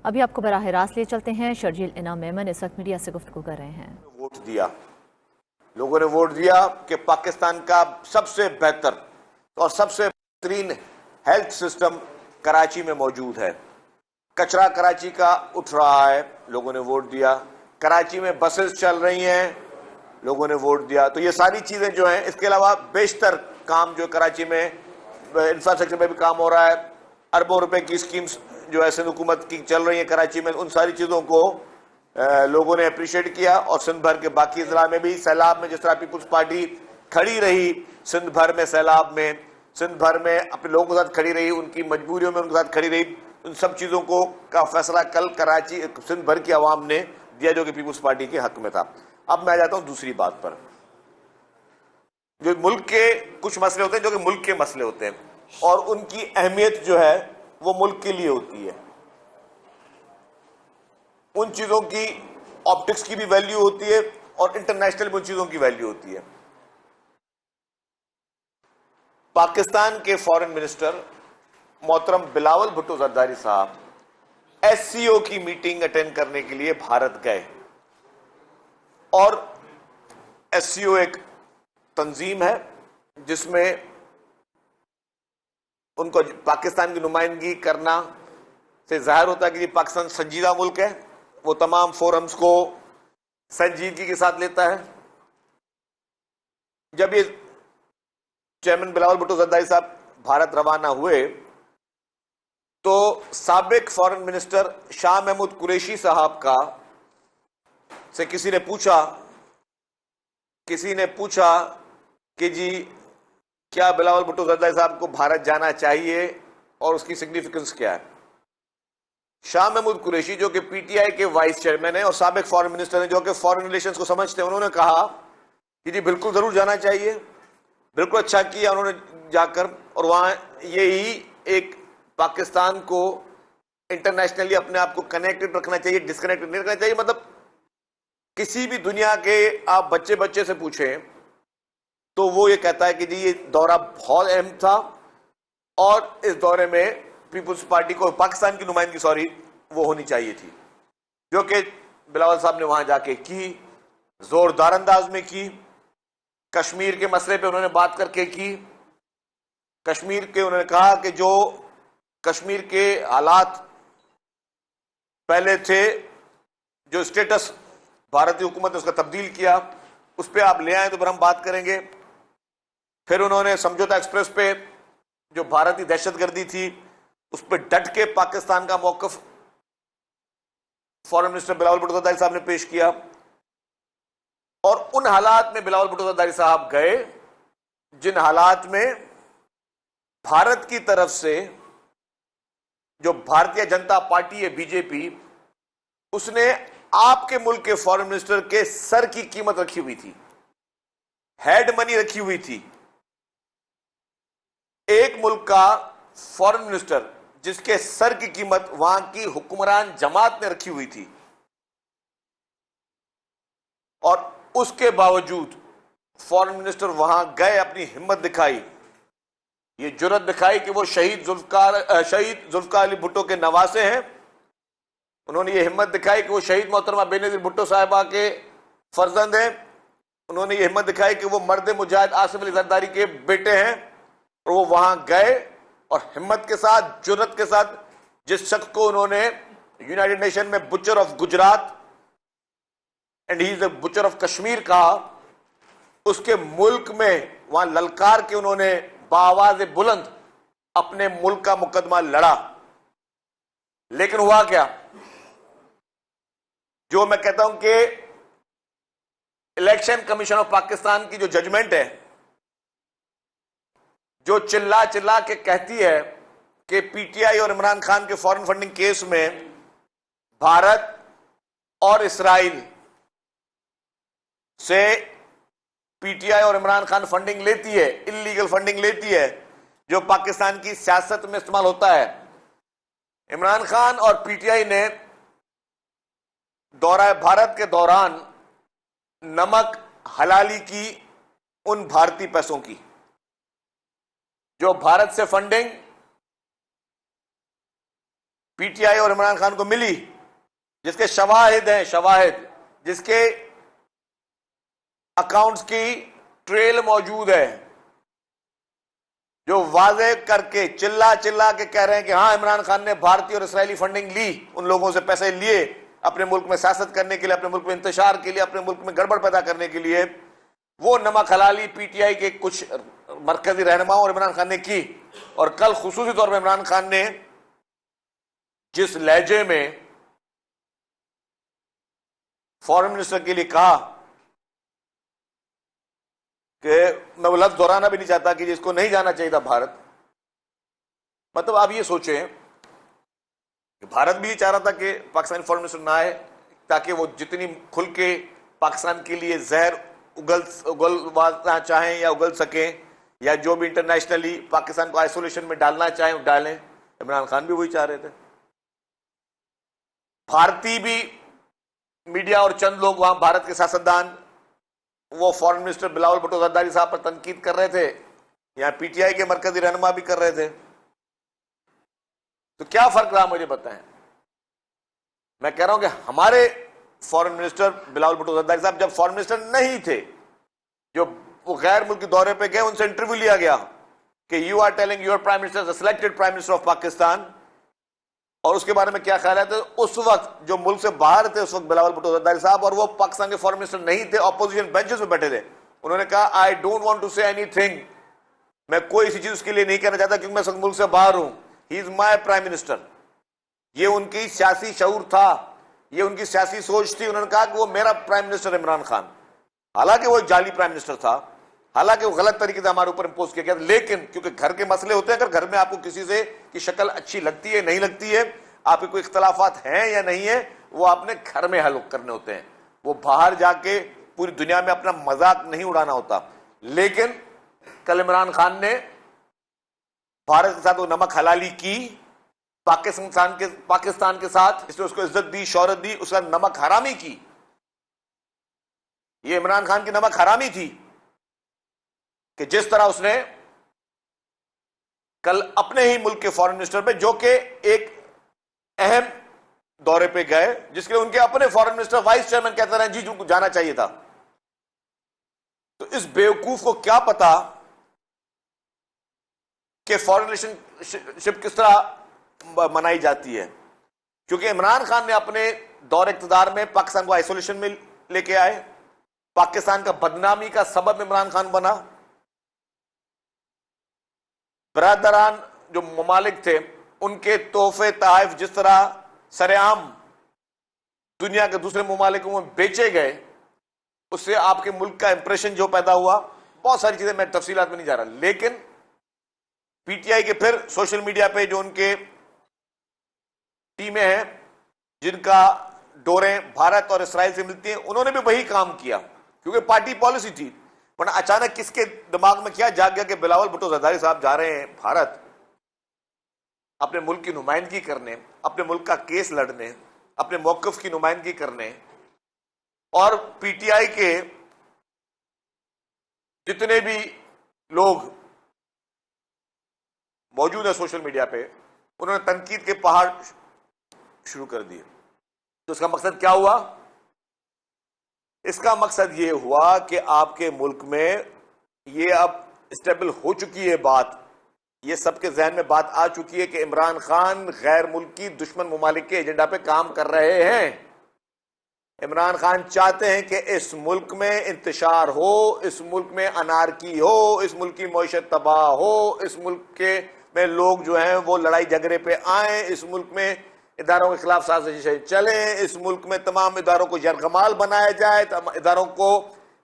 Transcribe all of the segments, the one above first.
अभी आपको बराह रास्त ले चलते हैं। शर्जील इनाम मेमन इस वक्त मीडिया से गुफ्तगू कर रहे हैं। वोट दिया, लोगों ने वोट दिया कि पाकिस्तान का सबसे बेहतर और सबसे बेहतरीन हेल्थ सिस्टम कराची में मौजूद है। कचरा कराची का उठ रहा है, लोगों ने वोट दिया। कराची में बसेस चल रही हैं, लोगों ने वोट दिया। तो ये सारी चीजें जो हैं, इसके अलावा बेशतर काम जो कराची में इंफ्रास्ट्रक्चर में भी काम हो रहा है, अरबों रुपए की स्कीम्स जो है सिंध हुकूमत की चल रही है कराची में, उन सारी चीजों को लोगों ने अप्रिशिएट किया। और सिंध भर के बाकी जिला में भी सैलाब में जिस तरह पीपुल्स पार्टी खड़ी रही, सिंध भर में सैलाब में, सिंध भर में अपने लोगों के साथ खड़ी रही, उनकी मजबूरियों में उनके साथ खड़ी रही, उन सब चीजों को का फैसला कल कराची सिंध भर की आवाम ने दिया, जो कि पीपुल्स पार्टी के हक में था। अब मैं आ जाता हूं दूसरी बात पर। जो मुल्क के कुछ मसले होते हैं जो कि मुल्क के मसले होते हैं, और उनकी अहमियत जो है वो मुल्क के लिए होती है। उन चीजों की ऑप्टिक्स की भी वैल्यू होती है और इंटरनेशनल में उन चीजों की वैल्यू होती है। पाकिस्तान के फॉरेन मिनिस्टर मोहतरम बिलावल भुट्टो जरदारी साहब एससीओ की मीटिंग अटेंड करने के लिए भारत गए। और एससीओ एक तंजीम है जिसमें उनको पाकिस्तान की नुमाइंदगी करना से जाहिर होता है कि पाकिस्तान संजीदा मुल्क है, वो तमाम फोरम्स को संजीदगी के साथ लेता है। जब ये चेयरमैन बिलावल भुट्टो जरदारी साहब भारत रवाना हुए तो साबिक फॉरेन मिनिस्टर शाह महमूद कुरैशी साहब का से किसी ने पूछा कि जी क्या बिलावल भुट्टो जरदारी साहब को भारत जाना चाहिए और उसकी सिग्निफिकेंस क्या है। शाह महमूद कुरैशी जो कि पीटीआई के वाइस चेयरमैन है और साबिक फॉरेन मिनिस्टर हैं, जो कि फॉरेन रिलेशंस को समझते हैं, उन्होंने कहा कि जी बिल्कुल जरूर जाना चाहिए, बिल्कुल अच्छा किया उन्होंने जाकर। और वहां यही एक पाकिस्तान को इंटरनेशनली अपने आप को कनेक्टेड रखना चाहिए, डिस्कनेक्टेड नहीं रखना चाहिए। मतलब किसी भी दुनिया के आप बच्चे से पूछें तो वो ये कहता है कि जी ये दौरा बहुत अहम था और इस दौरे में पीपुल्स पार्टी को पाकिस्तान की नुमाइंदगी वो होनी चाहिए थी, जो कि बिलावल साहब ने वहां जाके की, जोरदार अंदाज में की। कश्मीर के मसले पे उन्होंने बात करके की। कश्मीर के उन्होंने कहा कि जो कश्मीर के हालात पहले थे, जो स्टेटस भारतीय हुकूमत ने उसका तब्दील किया, उस पर आप ले आए तो फिर हम बात करेंगे। फिर उन्होंने समझौता एक्सप्रेस पे जो भारतीय दहशतगर्दी थी उस पर डट के पाकिस्तान का मौकफ फॉरेन मिनिस्टर बिलावल भुट्टो जरदारी साहब ने पेश किया। और उन हालात में बिलावल भुट्टो जरदारी साहब गए जिन हालात में भारत की तरफ से जो भारतीय जनता पार्टी है बीजेपी, उसने आपके मुल्क के फॉरेन मिनिस्टर के सर की कीमत रखी हुई थी, हेड मनी रखी हुई थी। एक मुल्क का फॉरेन मिनिस्टर जिसके सर की कीमत वहां की हुक्मरान जमात ने रखी हुई थी, और उसके बावजूद फॉरेन मिनिस्टर वहां गए, अपनी हिम्मत दिखाई, ये जुर्रत दिखाई कि वो शहीद जुल्फकार अली भुट्टो के नवासे हैं। उन्होंने ये हिम्मत दिखाई कि वो शहीद मोहतरमा बेनजीर भुट्टो साहिबा के फर्जंद हैं। उन्होंने ये हिम्मत दिखाई कि वो मर्द मुजाहिद आसिफ अली जरदारी के बेटे हैं। और वो वहां गए और हिम्मत के साथ, जुर्रत के साथ, जिस शख्स को उन्होंने यूनाइटेड नेशन में butcher of Gujarat and he is the butcher of Kashmir कहा, उसके मुल्क में वहां ललकार के उन्होंने बाआवाज़ बुलंद अपने मुल्क का मुकदमा लड़ा। लेकिन हुआ क्या, जो मैं कहता हूं कि इलेक्शन कमीशन ऑफ पाकिस्तान की जो जजमेंट है, जो चिल्ला चिल्ला के कहती है कि पीटीआई और इमरान खान के फॉरेन फंडिंग केस में भारत और इस्राइल से पीटीआई और इमरान खान फंडिंग लेती है, इल्लीगल फंडिंग लेती है, जो पाकिस्तान की सियासत में इस्तेमाल होता है। इमरान खान और पीटीआई ने दौरा भारत के दौरान नमक हलाली की उन भारतीय पैसों की जो भारत से फंडिंग पीटीआई और इमरान खान को मिली, जिसके शवाहिद हैं, शवाहिद, जिसके अकाउंट्स की ट्रेल मौजूद है, जो वाजे करके चिल्ला चिल्ला के कह रहे हैं कि हां इमरान खान ने भारतीय और इस्राएली फंडिंग ली, उन लोगों से पैसे लिए अपने मुल्क में सियासत करने के लिए, अपने मुल्क में इंतशार के लिए, अपने मुल्क में गड़बड़ पैदा करने के लिए, वो नमक हलाली पीटीआई के कुछ मरकजी रहनुमाओं और इमरान खान ने की। और कल खुसूसी तौर पर इमरान खान ने जिस लहजे में फॉरेन मिनिस्टर के लिए कहा कि मैं वो लफ्ज दोहराना भी नहीं चाहता कि जिसको नहीं जाना चाहिए था भारत, मतलब आप ये सोचें कि भारत भी ये चाह रहा था कि पाकिस्तानी फॉरेन मिनिस्टर ना आए, ताकि वो जितनी खुल के पाकिस्तान के लिए जहर उगलना चाहें या उगल सकें, या जो भी इंटरनेशनली पाकिस्तान को आइसोलेशन में डालना चाहें वो डालें। इमरान खान भी वही चाह रहे थे। भारतीय भी मीडिया और चंद लोग वहां, भारत के सियासतदान, वो फॉरेन मिनिस्टर बिलावल भुट्टो जरदारी साहब पर तनकीद कर रहे थे, यहां पीटीआई के मरकजी रहनुमा भी कर रहे थे। तो क्या फर्क रहा मुझे बताएं। मैं कह रहा हूं कि हमारे फॉरेन मिनिस्टर बिलावल भुट्टो जरदारी साहब जब फॉरेन मिनिस्टर नहीं थे, जो वो गैर मुल्की दौरे पे गए, उनसे इंटरव्यू लिया गया कि you are telling your prime minister selected prime minister of Pakistan, और उसके बारे में क्या ख्याल है। तो उस वक्त जो मुल्क से बाहर थे उस वक्त बिलावल भुट्टो जरदारी साहब, और वो पाकिस्तान के फॉरेन मिनिस्टर नहीं थे, ऑपोजिशन बेंचेस में बैठे थे, उन्होंने कहा I don't want to say anything, मैं कोई ऐसी चीज उसके लिए नहीं कहना चाहता क्योंकि मैं उस मुल्क से बाहर हूं, he is my prime minister. ये उनकी सियासी शऊर था, ये उनकी सियासी सोच थी। उन्होंने कहा कि वो मेरा प्राइम मिनिस्टर इमरान खान, हालांकि वो एक जाली प्राइम मिनिस्टर था, हालांकि वो गलत तरीके से हमारे ऊपर इंपोज किया गया, लेकिन क्योंकि घर के मसले होते हैं, अगर घर में आपको किसी से की शक्ल अच्छी लगती है नहीं लगती है, आपके कोई इख्तलाफात हैं या नहीं है, वो आपने घर में हल करने होते हैं, वो बाहर जाके पूरी दुनिया में अपना मजाक नहीं उड़ाना होता। लेकिन कल इमरान खान ने भारत के साथ वो नमक हलाली की, पाकिस्तान के साथ इसने उसको इज्जत दी, शौहरत दी, उसका नमक हरामी की। ये इमरान खान की नमक हरामी थी कि जिस तरह उसने कल अपने ही मुल्क के फॉरेन मिनिस्टर पे, जो कि एक अहम दौरे पे गए, जिसके उनके अपने फॉरेन मिनिस्टर वाइस चेयरमैन कहते रहे जी जिनको जाना चाहिए था। तो इस बेवकूफ को क्या पता कि फॉरेन रिलेशनशिप किस तरह मनाई जाती है, क्योंकि इमरान खान ने अपने दौर इक़्तिदार में पाकिस्तान को आइसोलेशन में लेके आए, पाकिस्तान का बदनामी का सबब इमरान खान बना। बरादरान जो ममालिक थे उनके तोहफे तहफ जिस तरह सरेआम दुनिया के दूसरे ममालिकों में बेचे गए, उससे आपके मुल्क का इंप्रेशन जो पैदा हुआ, बहुत सारी चीजें, मैं तफसीलात में नहीं जा रहा। लेकिन पीटीआई के फिर सोशल मीडिया पे जो उनके टीमें हैं जिनका डोरें भारत और इसराइल से मिलती हैं, उन्होंने भी वही काम किया क्योंकि पार्टी पॉलिसी थी। वरना अचानक किसके दिमाग में क्या जाग गया कि बिलावल भुट्टो जरदारी साहब जा रहे हैं भारत अपने मुल्क की नुमाइंदगी करने, अपने मुल्क का केस लड़ने, अपने मौक़िफ़ की नुमाइंदगी करने, और पीटीआई के जितने भी लोग मौजूद है सोशल मीडिया पे, उन्होंने तनकीद के पहाड़ शुरू कर दिए। तो इसका मकसद क्या हुआ? इसका मकसद ये हुआ कि आपके मुल्क में ये अब स्टेबल हो चुकी है बात, ये सबके जहन में बात आ चुकी है कि इमरान खान गैर मुल्की दुश्मन ममालिक के एजेंडा पे काम कर रहे हैं। इमरान खान चाहते हैं कि इस मुल्क में इंतशार हो, इस मुल्क में अनारकी हो, इस मुल्क की मईशत तबाह हो, इस मुल्क के में लोग जो हैं वो लड़ाई झगड़े पे आए, इस मुल्क में इदारों के खिलाफ साजिशें चलें, इस मुल्क में तमाम इदारों को यरगमाल बनाया जाए, इदारों को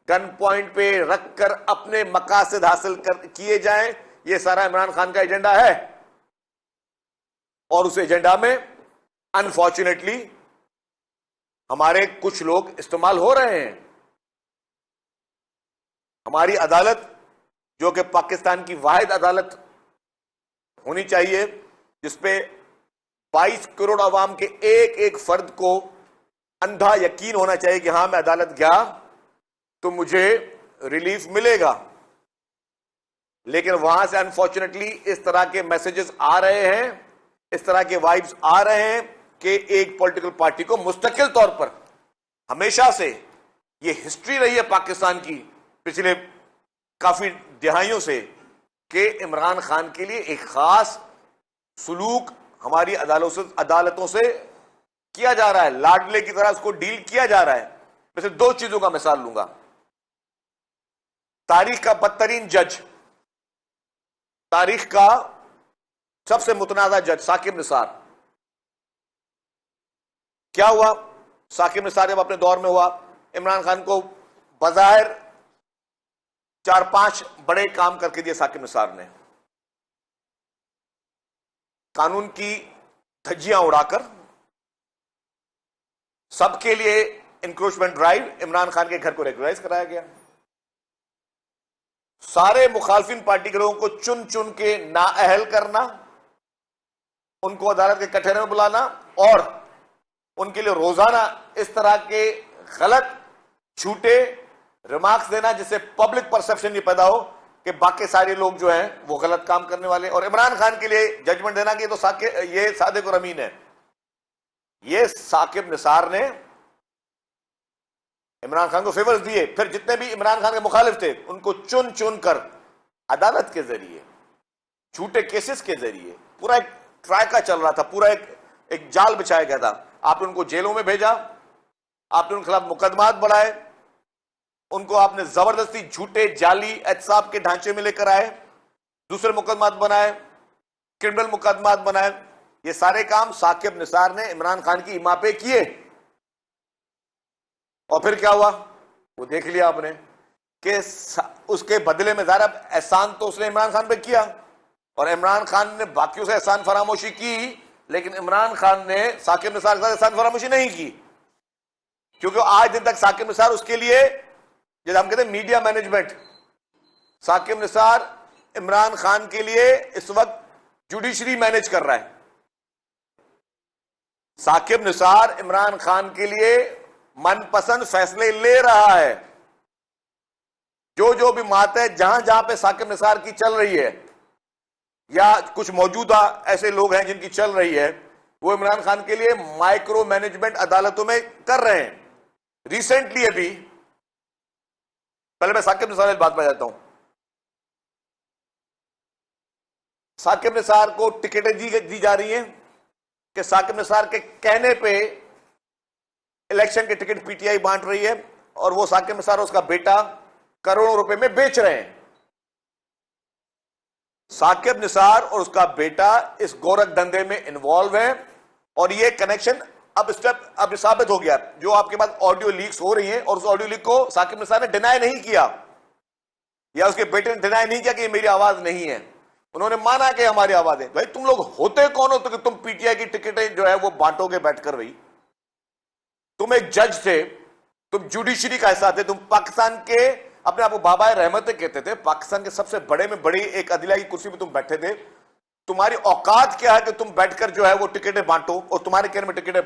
गन पॉइंट पे रखकर अपने मकासद हासिल किए जाएं। ये सारा इमरान खान का एजेंडा है, और उस एजेंडा में अनफॉर्चुनेटली हमारे कुछ लोग इस्तेमाल हो रहे हैं। हमारी अदालत, जो कि पाकिस्तान की वाहिद अदालत होनी चाहिए, जिसपे 22 करोड़ अवाम के एक एक फर्द को अंधा यकीन होना चाहिए कि हां मैं अदालत गया तो मुझे रिलीफ मिलेगा, लेकिन वहां से अनफॉर्चुनेटली इस तरह के मैसेजेस आ रहे हैं इस तरह के वाइब्स आ रहे हैं कि एक पॉलिटिकल पार्टी को मुस्तकिल तौर पर, हमेशा से ये हिस्ट्री रही है पाकिस्तान की पिछले काफी दिहाइयों से, कि इमरान खान के लिए एक खास सुलूक हमारी अदालतों से किया जा रहा है, लाडले की तरह उसको डील किया जा रहा है। वैसे दो चीजों का मिसाल लूंगा। तारीख का बदतरीन जज, तारीख का सबसे मुतनाज़ा जज साकिब निसार। क्या हुआ? साकिब निसार जब अपने दौर में हुआ, इमरान खान को बज़ाहिर 4-5 बड़े काम करके दिए साकिब निसार ने। कानून की धज्जियां उड़ाकर सबके लिए इंक्रोचमेंट ड्राइव, इमरान खान के घर को रेगुलराइज कराया गया। सारे मुखालफिन पार्टी के लोगों को चुन चुन के नाअहल करना, उनको अदालत के कटहरे में बुलाना और उनके लिए रोजाना इस तरह के गलत झूठे रिमार्क्स देना जिससे पब्लिक परसेप्शन ये पैदा हो कि बाकी सारे लोग जो हैं वो गलत काम करने वाले, और इमरान खान के लिए जजमेंट देना कि ये सादिक और अमीन है। ये साकिब निसार ने इमरान खान को फेवर्स दिए। फिर जितने भी इमरान खान के मुखालिफ थे उनको चुन चुन कर अदालत के जरिए, झूठे केसेस के जरिए, पूरा एक ट्रायका चल रहा था, पूरा एक जाल बिछाया गया था। आपने उनको जेलों में भेजा, आपने उनके खिलाफ मुकदमात बढ़ाए, उनको आपने जबरदस्ती झूठे जाली एहतसाब के ढांचे में लेकर आए, दूसरे मुकदमात बनाए, क्रिमिनल मुकदमात बनाए। ये सारे काम साकिब निसार ने इमरान खान की इमा पे किए। और फिर क्या हुआ वो देख लिया आपने कि उसके बदले में ज़ाहिर एहसान तो उसने इमरान खान पे किया, और इमरान खान ने बाकियों से एहसान फरामोशी की, लेकिन इमरान खान ने साकिब निसार के साथ एहसान फरामोशी नहीं की, क्योंकि आज दिन तक साकिब निसार उसके लिए, जैसे हम कहते हैं मीडिया मैनेजमेंट, साकिब निसार इमरान खान के लिए इस वक्त जुडिशरी मैनेज कर रहा है। साकिब निसार इमरान खान के लिए मनपसंद फैसले ले रहा है। जो भी बातें जहां जहां पे साकिब निसार की चल रही है, या कुछ मौजूदा ऐसे लोग हैं जिनकी चल रही है, वो इमरान खान के लिए माइक्रो मैनेजमेंट अदालतों में कर रहे हैं। रिसेंटली अभी, पहले मैं साकिब निसार की बात पर जाता हूं। साकिब निसार को टिकटें दी जा रही हैं कि साकिब निसार के कहने पे इलेक्शन के टिकट पीटीआई बांट रही है, और वो साकिब निसार और उसका बेटा करोड़ों रुपए में बेच रहे हैं। साकिब निसार और उसका बेटा इस गोरख धंधे में इन्वॉल्व है, और ये कनेक्शन अब साबित हो गया। जो आपके पास ऑडियो लीक्स हो रही हैं, और उस ऑडियो लीक को साकिब निसार ने डिनाई नहीं किया, या उसके बेटे ने डिनाई नहीं किया कि ये मेरी आवाज नहीं है। उन्होंने माना कि हमारी आवाज है। भाई तुम लोग होते कौन हो तो कि तुम पीटीआई की टिकटें जो है वो बांटोगे बैठकर? भाई तुम एक जज थे, तुम जुडिशरी का हिस्सा थे, तुम पाकिस्तान के, अपने आप को बाबा रहमत कहते थे, पाकिस्तान के सबसे बड़े में बड़ी एक अदलिया की कुर्सी पे तुम बैठे थे। तुम्हारी औकात क्या है कि तुम बैठकर जो है वो टिकटें बांटो, और तुम्हारे कहने में टिकटें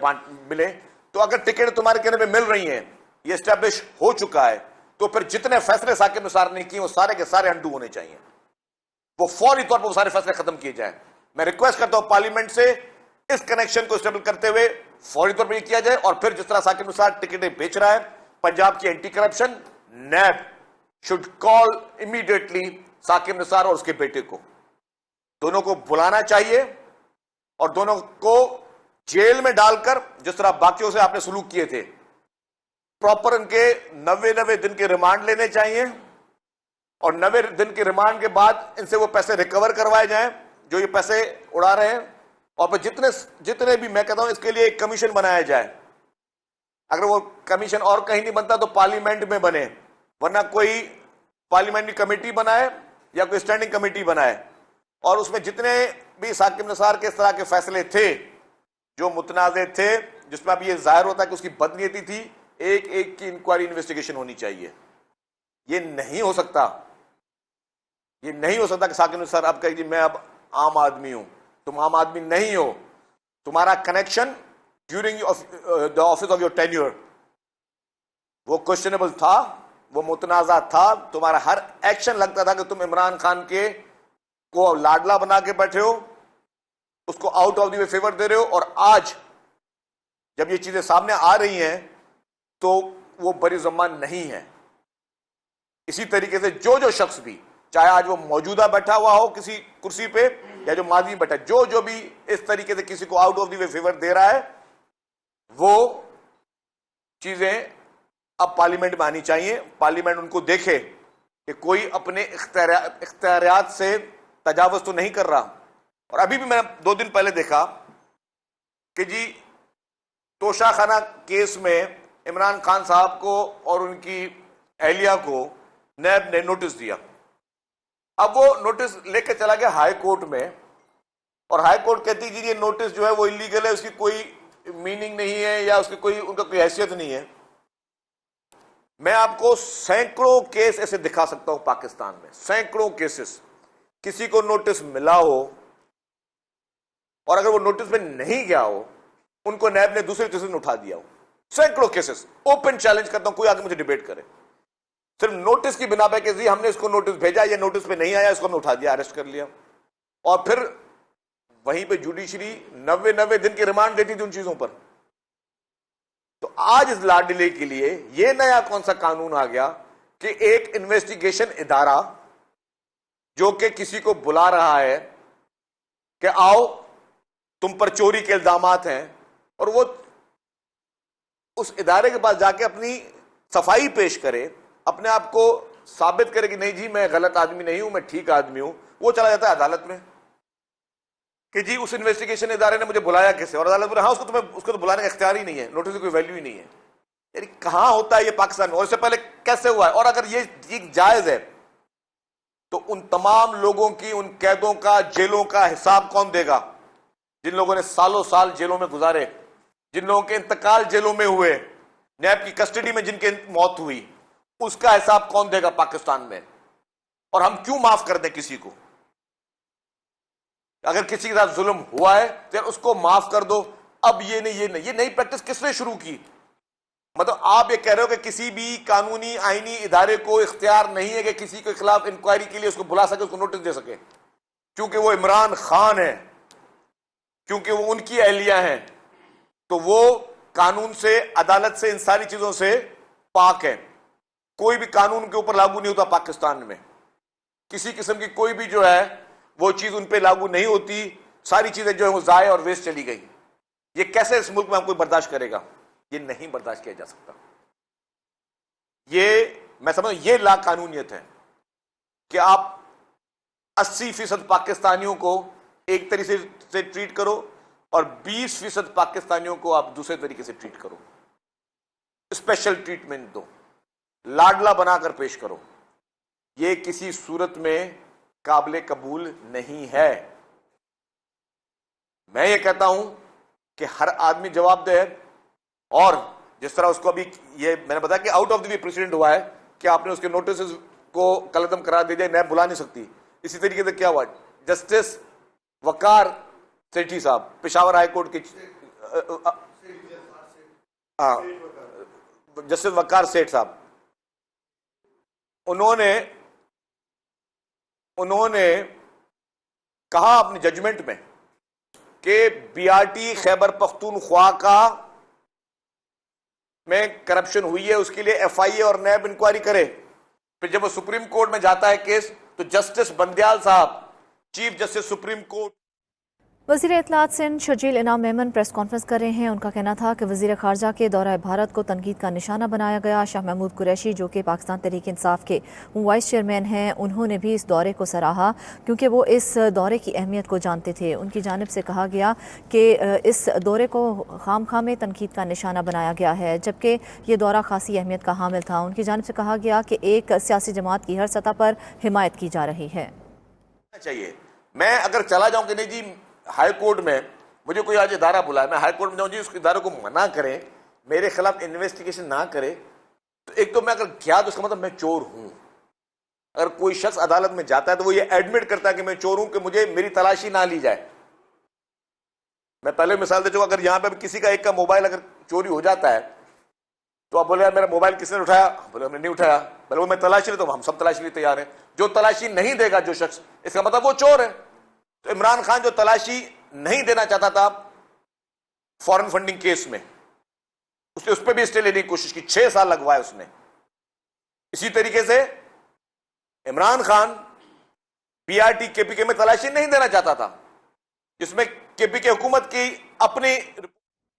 मिले? तो अगर टिकटें तुम्हारे कहने में मिल रही हैं, ये एस्टेब्लिश हो चुका है, तो फिर जितने फैसले साकिब निसार ने किए वो सारे के सारे अंडू होने चाहिए। वो फौरी तौर पर वो सारे फैसले खत्म किए जाए। मैं रिक्वेस्ट करता हूं पार्लियामेंट से इस कनेक्शन को स्टेबल करते हुए फौरी तौर पर किया जाए। और फिर जिस तरह साकिब निसार टिकटें बेच रहा है, पंजाब की anti corruption NAB should call immediately Saqib Nisar और उसके बेटे को, दोनों को बुलाना चाहिए, और दोनों को जेल में डालकर, जिस तरह बाकियों से आपने सलूक किए थे, प्रॉपर उनके 90 दिन के रिमांड लेने चाहिए, और 90 दिन के रिमांड के बाद इनसे वो पैसे रिकवर करवाए जाएं जो ये पैसे उड़ा रहे हैं। और फिर जितने भी, मैं कहता हूं इसके लिए एक कमीशन बनाया जाए। अगर वो कमीशन और कहीं नहीं बनता तो पार्लियामेंट में बने, वरना कोई पार्लियामेंट्री कमेटी बनाए या कोई स्टैंडिंग कमेटी बनाए, और उसमें जितने भी साकिब निसार के इस तरह के फैसले थे जो मुतनाज़े थे, जिसमें अब ये जाहिर होता है कि उसकी बदनीयती थी, एक एक की इंक्वायरी इन्वेस्टिगेशन होनी चाहिए। ये नहीं हो सकता, ये नहीं हो सकता कि साकिब निसार अब कहे मैं अब आम आदमी हूं। तुम आम आदमी नहीं हो। तुम्हारा connection during the office of your tenure वो क्वेश्चनेबल था, वो मुतनाज़ा था। तुम्हारा हर एक्शन लगता था कि तुम इमरान खान के को लाडला बना के बैठे हो, उसको out of the way favour दे रहे हो, और आज जब ये चीजें सामने आ रही हैं तो वो बरी ज़ुम्मान नहीं है। इसी तरीके से जो जो शख्स भी, चाहे आज वो मौजूदा बैठा हुआ हो किसी कुर्सी पे या जो माजी में बैठा, जो जो भी इस तरीके से किसी को out of the way favour दे रहा है, वो चीजें अब पार्लियामेंट में आनी चाहिए। पार्लियामेंट उनको देखे कि कोई अपने इख्तियारात से तजावुज तो नहीं कर रहा। और अभी भी मैंने 2 दिन पहले देखा कि जी तोशाखाना केस में इमरान खान साहब को और उनकी अहलिया को नैब ने नोटिस दिया। अब वो नोटिस लेकर चला गया हाई कोर्ट में, और हाई कोर्ट कहती है कि ये नोटिस जो है वो इलीगल है, उसकी कोई मीनिंग नहीं है या उसकी कोई उनका कोई हैसियत नहीं है। मैं आपको सैकड़ों केस ऐसे दिखा सकता हूं पाकिस्तान में, सैकड़ों केसेस, किसी को नोटिस मिला हो और अगर वो नोटिस में नहीं गया हो, उनको नैब ने दूसरे केसेस में उठा दिया हो। सैकड़ों केसेस, ओपन चैलेंज करता हूं, कोई आगे मुझे डिबेट करे। सिर्फ नोटिस की बिना पे कि जी हमने इसको नोटिस भेजा, ये नोटिस पे नहीं आया, इसको हमने उठा दिया, अरेस्ट कर लिया, और फिर वहीं पे जुडिशरी 90 दिन की रिमांड देती थी उन चीजों पर। तो आज इस लाडले के लिए ये नया कौन सा कानून आ गया कि एक इन्वेस्टिगेशन इदारा जो कि किसी को बुला रहा है कि आओ तुम पर चोरी के इल्जामात हैं, और वो उस इदारे के पास जाके अपनी सफाई पेश करे, अपने आप को साबित करे कि नहीं जी मैं गलत आदमी नहीं हूं, मैं ठीक आदमी हूं, वो चला जाता है अदालत में कि जी उस इन्वेस्टिगेशन इदारे ने मुझे बुलाया कैसे, और अदालत बोले हाँ उसको तो बुलाने का इख्तियार ही नहीं है, नोटिस की कोई वैल्यू ही नहीं है। यानी कहां होता है ये पाकिस्तान में, और इससे पहले कैसे हुआ है? और अगर ये जायज है तो उन तमाम लोगों की, उन कैदों का, जेलों का हिसाब कौन देगा जिन लोगों ने सालों साल जेलों में गुजारे, जिन लोगों के इंतकाल जेलों में हुए, नैब की कस्टडी में जिनके मौत हुई, उसका हिसाब कौन देगा पाकिस्तान में? और हम क्यों माफ कर दें किसी को? अगर किसी के साथ जुल्म हुआ है तो उसको माफ कर दो। अब ये नई प्रैक्टिस किसने शुरू की? मतलब आप ये कह रहे हो कि किसी भी कानूनी आईनी इदारे को इख्तियार नहीं है कि किसी के खिलाफ इंक्वायरी के लिए उसको बुला सके, उसको नोटिस दे सके, क्योंकि वो इमरान खान है, क्योंकि वो उनकी अहलिया हैं, तो वो कानून से, अदालत से, इन सारी चीजों से पाक है। कोई भी कानून के ऊपर लागू नहीं होता पाकिस्तान में, किसी किस्म की कोई भी जो है वो चीज उन पे लागू नहीं होती, सारी चीजें जो है वो जाए और वेस्ट चली गई। ये कैसे इस मुल्क में हम कोई बर्दाश्त करेगा? ये नहीं बर्दाश्त किया जा सकता। ये मैं समझ, ये लाकानूनियत है कि आप 80% पाकिस्तानियों को एक तरीके से ट्रीट करो और 20% पाकिस्तानियों को आप दूसरे तरीके से ट्रीट करो, स्पेशल ट्रीटमेंट दो, लाडला बनाकर पेश करो। ये किसी सूरत में काबिले कबूल नहीं है। मैं ये कहता हूं कि हर आदमी जवाबदेह है, और जिस तरह उसको अभी ये मैंने बताया कि out of the way president हुआ है कि आपने उसके नोटिस को कलअदम करा दिया, नैब बुला नहीं सकती। इसी तरीके से क्या हुआ, जस्टिस वकार सेठी साहब, पेशावर हाई कोर्ट के जस्टिस वकार सेठ साहब, उन्होंने कहा अपने जजमेंट में कि बीआरटी खैबर पख्तूनख्वा का में करप्शन हुई है, उसके लिए एफआईए और नैब इंक्वायरी करे। फिर जब वो सुप्रीम कोर्ट में जाता है केस, तो जस्टिस बंदयाल साहब, चीफ जस्टिस सुप्रीम कोर्ट, वज़ीर इत्तलात सिंध शर्जील इनाम मेमन प्रेस कॉन्फ्रेंस कर रहे हैं। उनका कहना था कि वज़ीर ख़ारजा के दौरा भारत को तनकीद का निशाना बनाया गया। शाह महमूद कुरैशी जो कि पाकिस्तान तहरीक इंसाफ के वाइस चेयरमैन हैं, उन्होंने भी इस दौरे को सराहा क्योंकि वो इस दौरे की अहमियत को जानते थे। उनकी जानिब से कहा गया कि इस दौरे को खामखा में तनकीद का निशाना बनाया गया है, जबकि ये दौरा खासी अहमियत का हामिल था। उनकी जानिब से कहा गया कि एक सियासी जमात की हर सतह पर हिमायत की जा रही है। चाहिए मैं अगर चला जाऊं कि नहीं जी हाई कोर्ट में मुझे कोई आज इदारा बुलाए, मैं हाई कोर्ट में जाऊं जी उस इदारे को मना करें, मेरे खिलाफ इन्वेस्टिगेशन ना करे, तो एक तो मैं अगर गया तो उसका मतलब मैं चोर हूं। अगर कोई शख्स अदालत में जाता है तो वो ये एडमिट करता है कि मैं चोर हूं, कि मुझे मेरी तलाशी ना ली जाए। मैं पहले मिसाल दे चुका, अगर यहां पर किसी का एक का मोबाइल अगर चोरी हो जाता है तो आप बोले मेरा मोबाइल किसने उठाया, बोले हमने नहीं उठाया, बोले वो मैं तलाशी ले, तो हम सब तलाशी लिए तैयार हैं। जो तलाशी नहीं देगा जो शख्स, इसका मतलब वो चोर है। तो इमरान खान जो तलाशी नहीं देना चाहता था फॉरेन फंडिंग केस में, उसने उस पर भी स्टे लेने की कोशिश की, 6 साल लगवाए उसने। इसी तरीके से इमरान खान पीआरटी केपीके में तलाशी नहीं देना चाहता था, जिसमें केपीके हुकूमत की अपनी